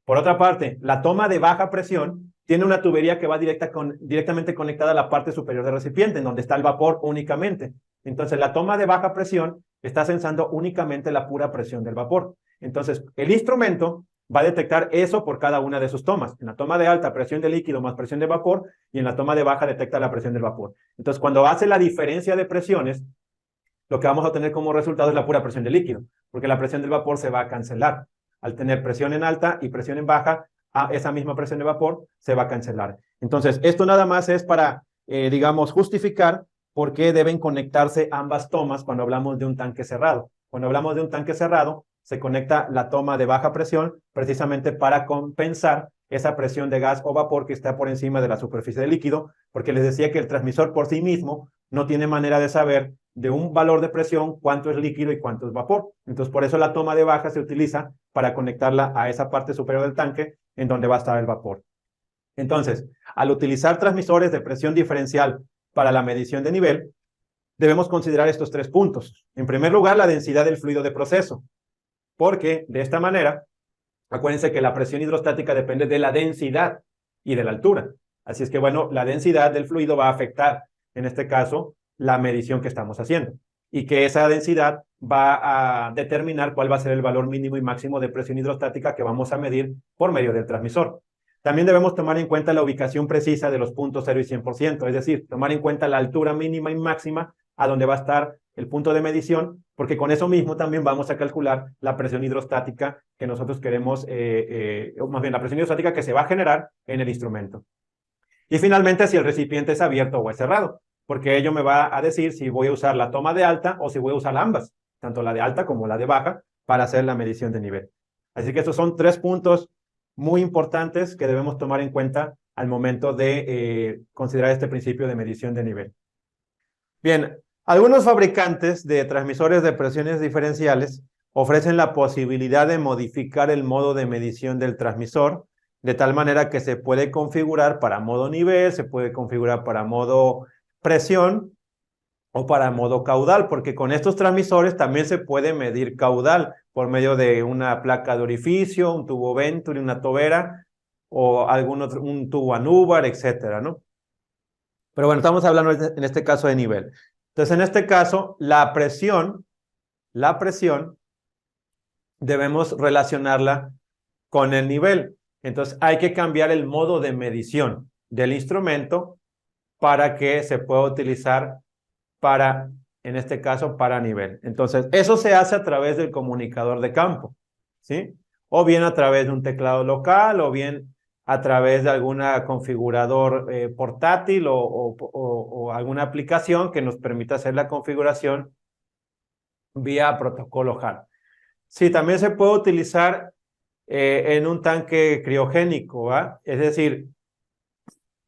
Por otra parte, la toma de baja presión tiene una tubería que va directamente conectada a la parte superior del recipiente, en donde está el vapor únicamente. Entonces, la toma de baja presión está sensando únicamente la pura presión del vapor. Entonces, el instrumento va a detectar eso por cada una de sus tomas. En la toma de alta, presión de líquido más presión de vapor, y en la toma de baja detecta la presión del vapor. Entonces, cuando hace la diferencia de presiones, lo que vamos a tener como resultado es la pura presión de líquido, porque la presión del vapor se va a cancelar. Al tener presión en alta y presión en baja, a esa misma presión de vapor se va a cancelar. Entonces, esto nada más es para, digamos, justificar por qué deben conectarse ambas tomas cuando hablamos de un tanque cerrado. Cuando hablamos de un tanque cerrado, se conecta la toma de baja presión precisamente para compensar esa presión de gas o vapor que está por encima de la superficie del líquido, porque les decía que el transmisor por sí mismo no tiene manera de saber de un valor de presión cuánto es líquido y cuánto es vapor. Entonces, por eso la toma de baja se utiliza para conectarla a esa parte superior del tanque en donde va a estar el vapor. Entonces, al utilizar transmisores de presión diferencial para la medición de nivel, debemos considerar estos 3 puntos. En primer lugar, la densidad del fluido de proceso, porque de esta manera, acuérdense que la presión hidrostática depende de la densidad y de la altura. Así es que, bueno, la densidad del fluido va a afectar, en este caso, la medición que estamos haciendo. Y que esa densidad va a determinar cuál va a ser el valor mínimo y máximo de presión hidrostática que vamos a medir por medio del transmisor. También debemos tomar en cuenta la ubicación precisa de los puntos 0 y 100%, es decir, tomar en cuenta la altura mínima y máxima a donde va a estar el punto de medición, porque con eso mismo también vamos a calcular la presión hidrostática que nosotros queremos, o más bien la presión hidrostática que se va a generar en el instrumento. Y finalmente, si el recipiente es abierto o es cerrado, porque ello me va a decir si voy a usar la toma de alta o si voy a usar ambas, tanto la de alta como la de baja, para hacer la medición de nivel. Así que estos son 3 puntos muy importantes que debemos tomar en cuenta al momento de considerar este principio de medición de nivel. Bien, algunos fabricantes de transmisores de presiones diferenciales ofrecen la posibilidad de modificar el modo de medición del transmisor, de tal manera que se puede configurar para modo nivel, se puede configurar para modo presión o para modo caudal, porque con estos transmisores también se puede medir caudal por medio de una placa de orificio, un tubo Venturi, una tobera o algún otro, un tubo Anúbar, etcétera, ¿no? Pero bueno, estamos hablando en este caso de nivel. Entonces, en este caso, la presión debemos relacionarla con el nivel. Entonces, hay que cambiar el modo de medición del instrumento para que se pueda utilizar para, en este caso, para nivel. Entonces, eso se hace a través del comunicador de campo, ¿sí? O bien a través de un teclado local, o bien a través de alguna configurador portátil o alguna aplicación que nos permita hacer la configuración vía protocolo HART. Sí, también se puede utilizar en un tanque criogénico, ¿va? Es decir,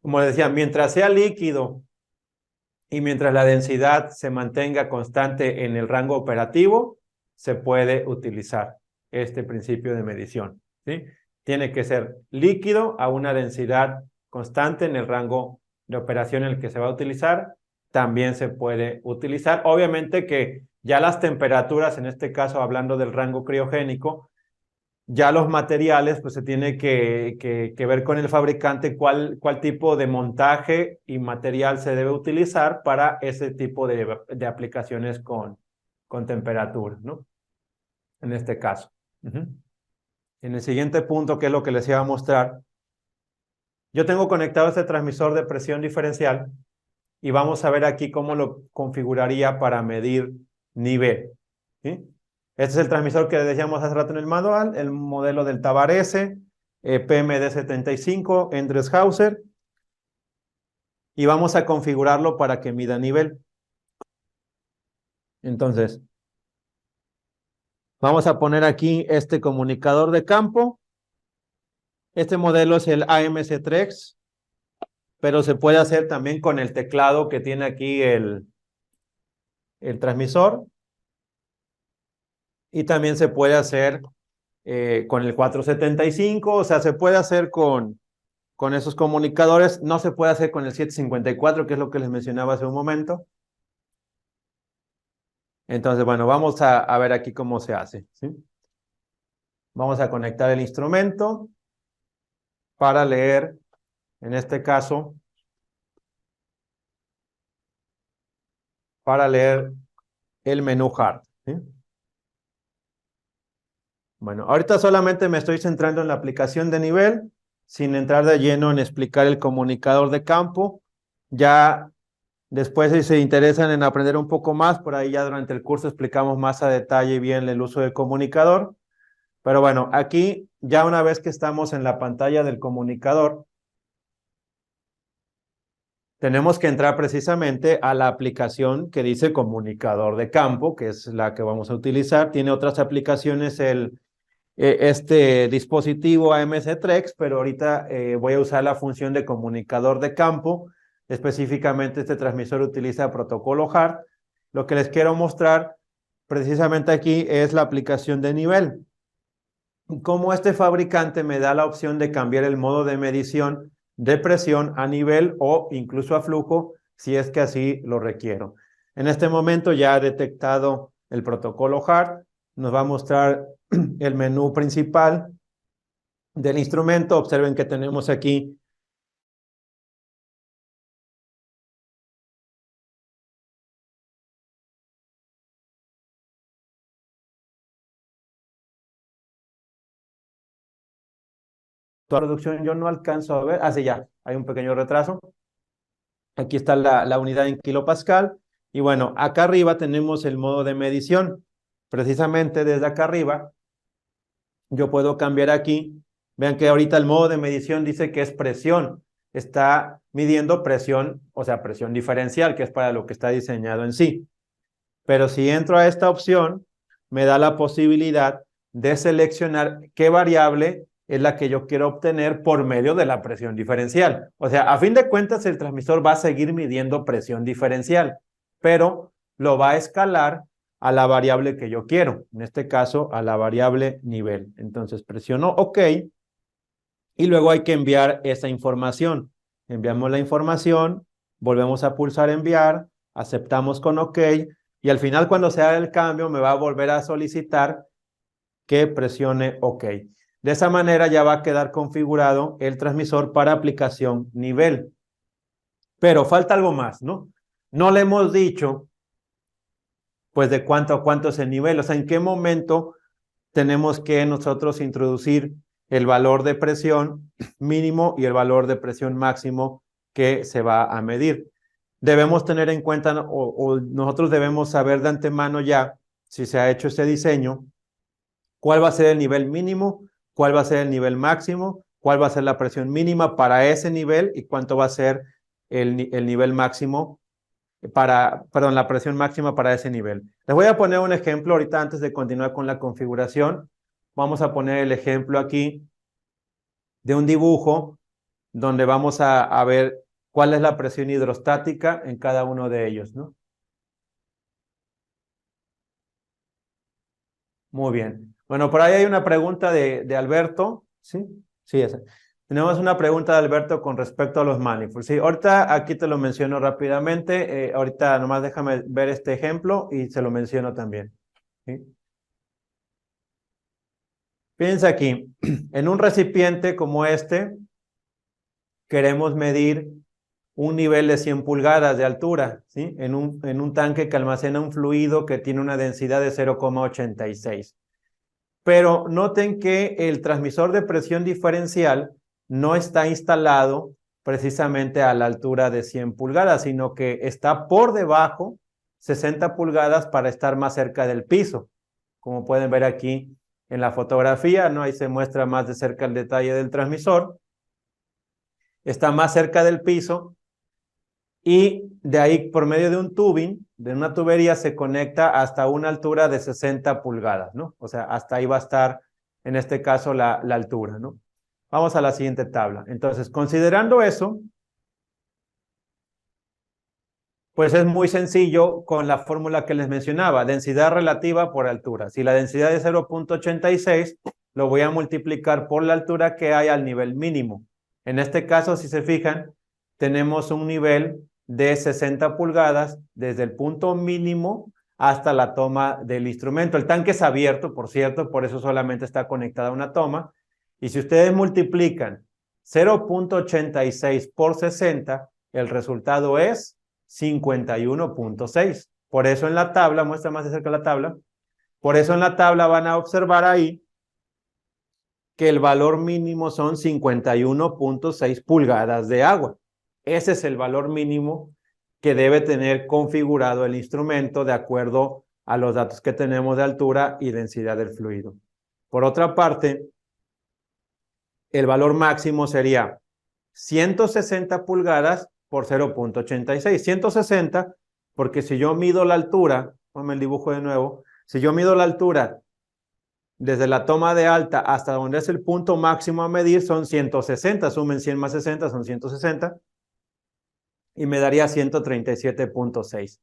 como les decía, mientras sea líquido y mientras la densidad se mantenga constante en el rango operativo, se puede utilizar este principio de medición, ¿sí? Tiene que ser líquido a una densidad constante en el rango de operación en el que se va a utilizar. También se puede utilizar. Obviamente que ya las temperaturas, en este caso hablando del rango criogénico, ya los materiales, pues se tiene que ver con el fabricante cuál tipo de montaje y material se debe utilizar para ese tipo de aplicaciones con temperatura, ¿no? En este caso. En el siguiente punto, que es lo que les iba a mostrar, yo tengo conectado este transmisor de presión diferencial y vamos a ver aquí cómo lo configuraría para medir nivel, ¿sí? Este es el transmisor que decíamos hace rato en el manual, el modelo del Tavarese, PMD75, Endreshauser, y vamos a configurarlo para que mida nivel. Entonces, vamos a poner aquí este comunicador de campo. Este modelo es el AMC Trex, pero se puede hacer también con el teclado que tiene aquí el transmisor. Y también se puede hacer con el 475, o sea, se puede hacer con esos comunicadores. No se puede hacer con el 754, que es lo que les mencionaba hace un momento. Entonces, bueno, vamos a ver aquí cómo se hace, ¿sí? Vamos a conectar el instrumento para leer, en este caso, para leer el menú HART, ¿sí? Bueno, ahorita solamente me estoy centrando en la aplicación de nivel, sin entrar de lleno en explicar el comunicador de campo. Ya después, si se interesan en aprender un poco más, por ahí ya durante el curso explicamos más a detalle bien el uso del comunicador. Pero bueno, aquí ya una vez que estamos en la pantalla del comunicador, tenemos que entrar precisamente a la aplicación que dice comunicador de campo, que es la que vamos a utilizar. Tiene otras aplicaciones el este dispositivo AMC-TREX, pero ahorita voy a usar la función de comunicador de campo. Específicamente este transmisor utiliza protocolo HART. Lo que les quiero mostrar precisamente aquí es la aplicación de nivel. Cómo este fabricante me da la opción de cambiar el modo de medición de presión a nivel o incluso a flujo, si es que así lo requiero. En este momento ya ha detectado el protocolo HART, nos va a mostrar el menú principal del instrumento. Observen que tenemos aquí toda la producción. Yo no alcanzo a ver, sí, ya, hay un pequeño retraso. Aquí está la unidad en kilopascal. Y bueno, acá arriba tenemos el modo de medición. Precisamente desde acá arriba, yo puedo cambiar aquí. Vean que ahorita el modo de medición dice que es presión. Está midiendo presión, o sea, presión diferencial, que es para lo que está diseñado en sí. Pero si entro a esta opción, me da la posibilidad de seleccionar qué variable es la que yo quiero obtener por medio de la presión diferencial. O sea, a fin de cuentas, el transmisor va a seguir midiendo presión diferencial, pero lo va a escalar a la variable que yo quiero, en este caso a la variable nivel. Entonces presiono OK y luego hay que enviar esa información. Enviamos la información, volvemos a pulsar enviar, aceptamos con OK y al final cuando se haga el cambio me va a volver a solicitar que presione OK. De esa manera ya va a quedar configurado el transmisor para aplicación nivel. Pero falta algo más, ¿no? No le hemos dicho, pues, de cuánto a cuánto es el nivel, o sea, en qué momento tenemos que nosotros introducir el valor de presión mínimo y el valor de presión máximo que se va a medir. Debemos tener en cuenta, o nosotros debemos saber de antemano ya, si se ha hecho ese diseño, cuál va a ser el nivel mínimo, cuál va a ser el nivel máximo, cuál va a ser la presión mínima para ese nivel y cuánto va a ser el nivel máximo perdón, la presión máxima para ese nivel. Les voy a poner un ejemplo ahorita antes de continuar con la configuración. Vamos a poner el ejemplo aquí de un dibujo donde vamos a ver cuál es la presión hidrostática en cada uno de ellos, ¿no? Muy bien. Bueno, por ahí hay una pregunta de Alberto, ¿sí? Sí, esa. Tenemos una pregunta de Alberto con respecto a los manifolds. Sí, ahorita aquí te lo menciono rápidamente. Ahorita nomás déjame ver este ejemplo y se lo menciono también. ¿Sí? Fíjense aquí, en un recipiente como este, queremos medir un nivel de 100 pulgadas de altura, ¿sí? En un tanque que almacena un fluido que tiene una densidad de 0,86. Pero noten que el transmisor de presión diferencial no está instalado precisamente a la altura de 100 pulgadas, sino que está por debajo 60 pulgadas para estar más cerca del piso. Como pueden ver aquí en la fotografía, ¿no? Ahí se muestra más de cerca el detalle del transmisor. Está más cerca del piso y de ahí por medio de un tubing, de una tubería, se conecta hasta una altura de 60 pulgadas, ¿no? O sea, hasta ahí va a estar, en este caso, la altura, ¿no? Vamos a la siguiente tabla. Entonces, considerando eso, pues es muy sencillo con la fórmula que les mencionaba, densidad relativa por altura. Si la densidad es 0,86, lo voy a multiplicar por la altura que hay al nivel mínimo. En este caso, si se fijan, tenemos un nivel de 60 pulgadas desde el punto mínimo hasta la toma del instrumento. El tanque es abierto, por cierto, por eso solamente está conectada una toma. Y si ustedes multiplican 0,86 por 60, el resultado es 51.6. Por eso en la tabla, muestra más de cerca la tabla, por eso en la tabla van a observar ahí que el valor mínimo son 51.6 pulgadas de agua. Ese es el valor mínimo que debe tener configurado el instrumento de acuerdo a los datos que tenemos de altura y densidad del fluido. Por otra parte, el valor máximo sería 160 pulgadas por 0,86. 160, porque si yo mido la altura, ponme el dibujo de nuevo, si yo mido la altura desde la toma de alta hasta donde es el punto máximo a medir son 160, sumen 100 más 60, son 160, y me daría 137.6.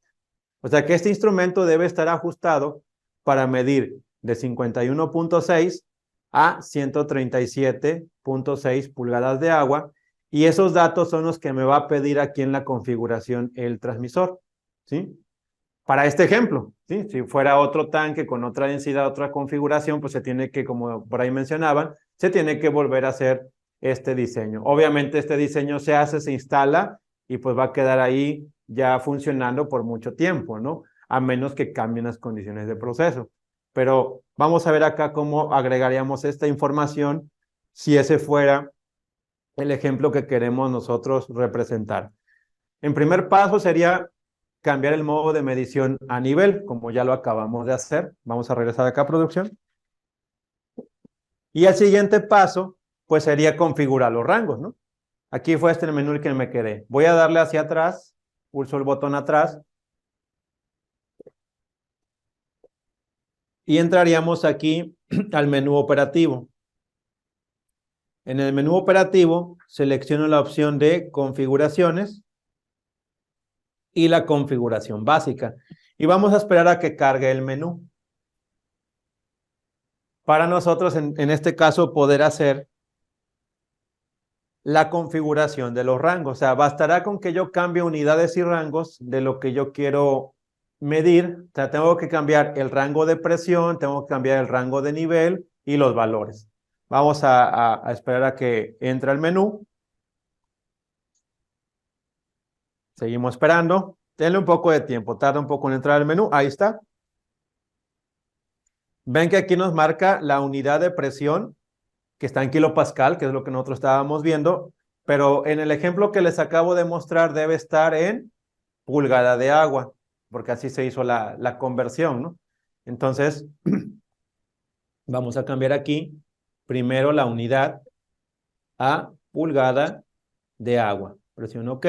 O sea que este instrumento debe estar ajustado para medir de 51.6 a 137.6 pulgadas de agua, y esos datos son los que me va a pedir aquí en la configuración el transmisor, ¿sí? Para este ejemplo, ¿sí? Si fuera otro tanque con otra densidad, otra configuración, pues se tiene que, como por ahí mencionaban, se tiene que volver a hacer este diseño. Obviamente este diseño se hace, se instala y pues va a quedar ahí ya funcionando por mucho tiempo, ¿no? A menos que cambien las condiciones de proceso. Pero vamos a ver acá cómo agregaríamos esta información si ese fuera el ejemplo que queremos nosotros representar. En primer paso sería cambiar el modo de medición a nivel, como ya lo acabamos de hacer. Vamos a regresar acá a producción. Y el siguiente paso, pues sería configurar los rangos, ¿no? Aquí fue este el menú el que me quedé. Voy a darle hacia atrás, pulso el botón atrás, y entraríamos aquí al menú operativo. En el menú operativo, selecciono la opción de configuraciones y la configuración básica. Y vamos a esperar a que cargue el menú. Para nosotros, en este caso, poder hacer la configuración de los rangos. O sea, bastará con que yo cambie unidades y rangos de lo que yo quiero medir. O sea, tengo que cambiar el rango de presión, tengo que cambiar el rango de nivel y los valores. Vamos a esperar a que entre el menú. Seguimos esperando. Denle un poco de tiempo, tarda un poco en entrar al menú. Ahí está. Ven que aquí nos marca la unidad de presión, que está en kilopascal, que es lo que nosotros estábamos viendo, pero en el ejemplo que les acabo de mostrar debe estar en pulgada de agua, porque así se hizo la conversión, ¿no? Entonces, vamos a cambiar aquí primero la unidad a pulgada de agua. Presiono OK.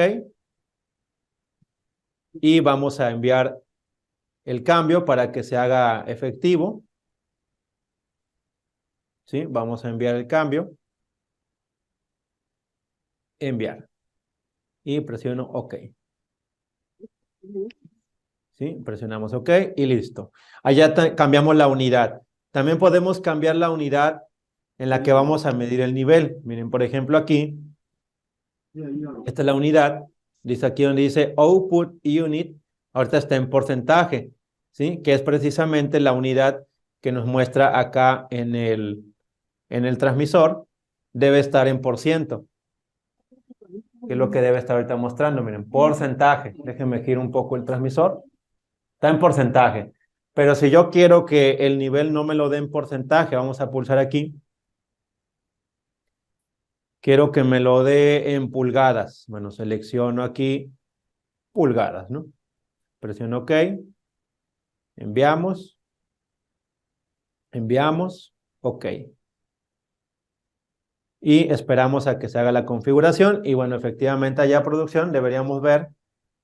Y vamos a enviar el cambio para que se haga efectivo. ¿Sí? Vamos a enviar el cambio. Enviar. Y presiono OK. ¿Sí? Presionamos OK y listo. Allá cambiamos la unidad. También podemos cambiar la unidad en la que vamos a medir el nivel. Miren, por ejemplo, aquí, esta es la unidad. Dice aquí donde dice Output Unit. Ahorita está en porcentaje, ¿sí? Que es precisamente la unidad que nos muestra acá en el transmisor. Debe estar en %. Que es lo que debe estar ahorita mostrando. Miren, porcentaje. Déjenme girar un poco el transmisor. Está en porcentaje. Pero si yo quiero que el nivel no me lo dé en porcentaje, vamos a pulsar aquí. Quiero que me lo dé en pulgadas. Bueno, selecciono aquí pulgadas, ¿no? Presiono OK. Enviamos. Enviamos. OK. Y esperamos a que se haga la configuración. Y bueno, efectivamente allá producción deberíamos ver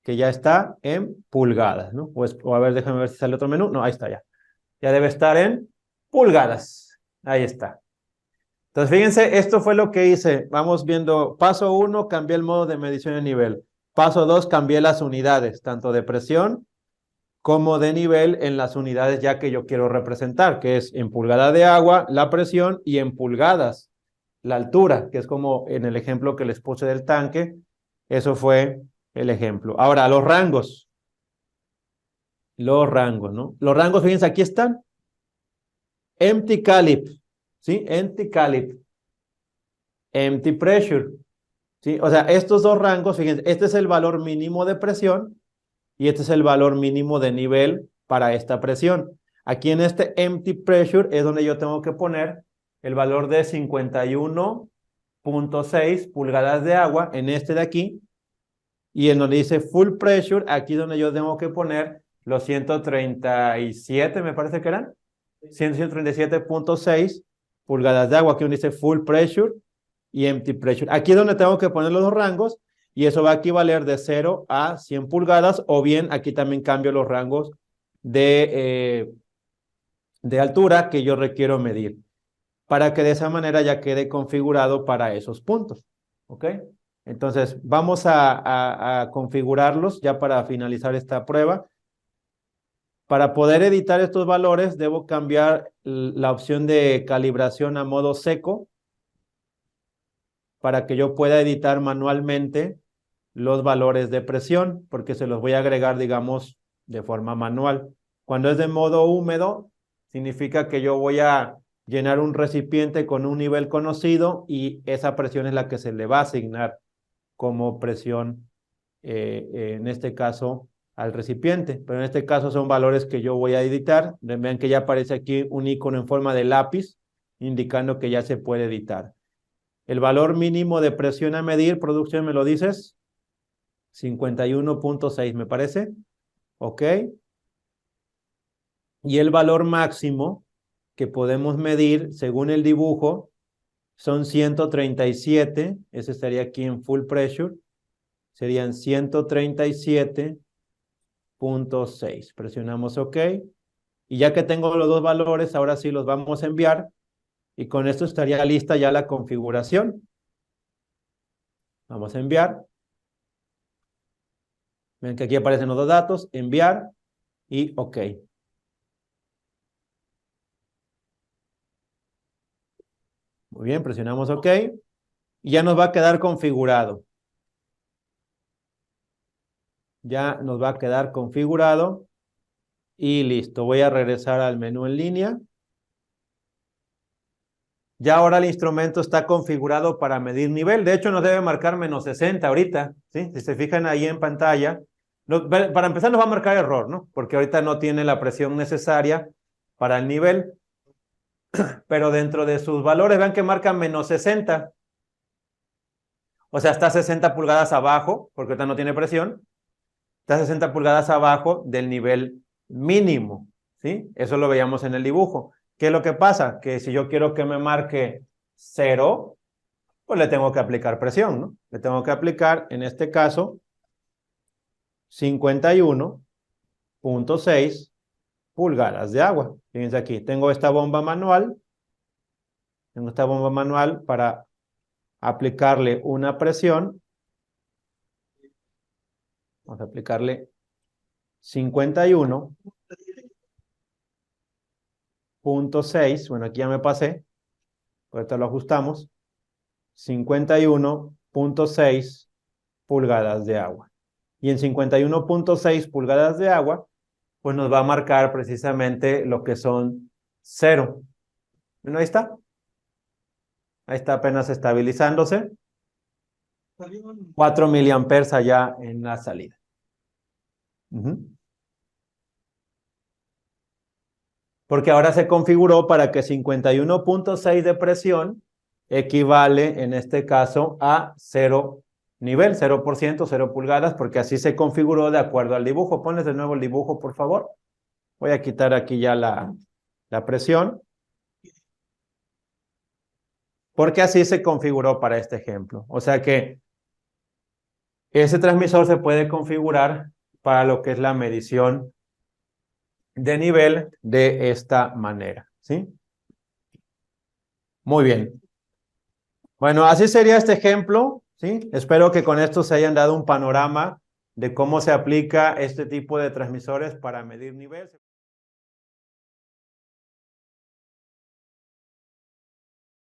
que ya está en pulgadas, ¿no? O a ver, déjame ver si sale otro menú. No, ahí está ya. Ya debe estar en pulgadas. Ahí está. Entonces, fíjense, esto fue lo que hice. Vamos viendo, paso 1, cambié el modo de medición de nivel. Paso 2, cambié las unidades, tanto de presión como de nivel en las unidades ya que yo quiero representar, que es en pulgada de agua, la presión, y en pulgadas, la altura, que es como en el ejemplo que les puse del tanque. Eso fue el ejemplo. Ahora, los rangos. Los rangos, ¿no? Los rangos, fíjense, aquí están. Empty calip, ¿sí? Empty calip. Empty pressure, ¿sí? O sea, estos dos rangos, fíjense, este es el valor mínimo de presión y este es el valor mínimo de nivel para esta presión. Aquí en este empty pressure es donde yo tengo que poner el valor de 51.6 pulgadas de agua en este de aquí, y en donde dice full pressure, aquí donde yo tengo que poner los 137, me parece que eran, 137.6 pulgadas de agua, aquí donde dice full pressure y empty pressure. Aquí es donde tengo que poner los dos rangos, y eso va a equivaler de 0 a 100 pulgadas, o bien aquí también cambio los rangos de de altura que yo requiero medir, para que de esa manera ya quede configurado para esos puntos. ¿Ok? Entonces, vamos a configurarlos ya para finalizar esta prueba. Para poder editar estos valores, debo cambiar la opción de calibración a modo seco para que yo pueda editar manualmente los valores de presión, porque se los voy a agregar, digamos, de forma manual. Cuando es de modo húmedo, significa que yo voy a llenar un recipiente con un nivel conocido y esa presión es la que se le va a asignar como presión, en este caso, al recipiente. Pero en este caso son valores que yo voy a editar. Vean que ya aparece aquí un icono en forma de lápiz, indicando que ya se puede editar. El valor mínimo de presión a medir, producción, ¿me lo dices? 51.6, me parece. Ok. Y el valor máximo que podemos medir, según el dibujo, son 137. Ese estaría aquí en full pressure. Serían 137.6. Presionamos OK. Y ya que tengo los dos valores, ahora sí los vamos a enviar. Y con esto estaría lista ya la configuración. Vamos a enviar. Ven que aquí aparecen los dos datos. Enviar y OK. Muy bien, presionamos OK. Y ya nos va a quedar configurado. Ya nos va a quedar configurado. Y listo. Voy a regresar al menú en línea. Ya ahora el instrumento está configurado para medir nivel. De hecho, nos debe marcar -60 ahorita, ¿sí? Si se fijan ahí en pantalla. Para empezar nos va a marcar error, ¿no? Porque ahorita no tiene la presión necesaria para el nivel. Pero dentro de sus valores, vean que marca -60. O sea, está 60 pulgadas abajo, porque ahorita no tiene presión. Está 60 pulgadas abajo del nivel mínimo, ¿sí? Eso lo veíamos en el dibujo. ¿Qué es lo que pasa? Que si yo quiero que me marque 0, pues le tengo que aplicar presión, ¿no? Le tengo que aplicar, en este caso, 51.6 pulgadas de agua. Fíjense aquí, tengo esta bomba manual. Tengo esta bomba manual para aplicarle una presión. Vamos a aplicarle 51.6. Bueno, aquí ya me pasé. Ahorita lo ajustamos. 51.6 pulgadas de agua. Y en 51.6 pulgadas de agua, pues nos va a marcar precisamente lo que son 0. Bueno, ahí está. Ahí está apenas estabilizándose. 4 miliamperes allá en la salida. Porque ahora se configuró para que 51.6 de presión equivale en este caso a 0 nivel, 0%, 0 pulgadas, porque así se configuró de acuerdo al dibujo. Ponles de nuevo el dibujo, por favor. Voy a quitar aquí ya la presión. Porque así se configuró para este ejemplo. O sea que ese transmisor se puede configurar para lo que es la medición de nivel de esta manera, ¿sí? Muy bien. Bueno, así sería este ejemplo, ¿sí? Espero que con esto se hayan dado un panorama de cómo se aplica este tipo de transmisores para medir nivel.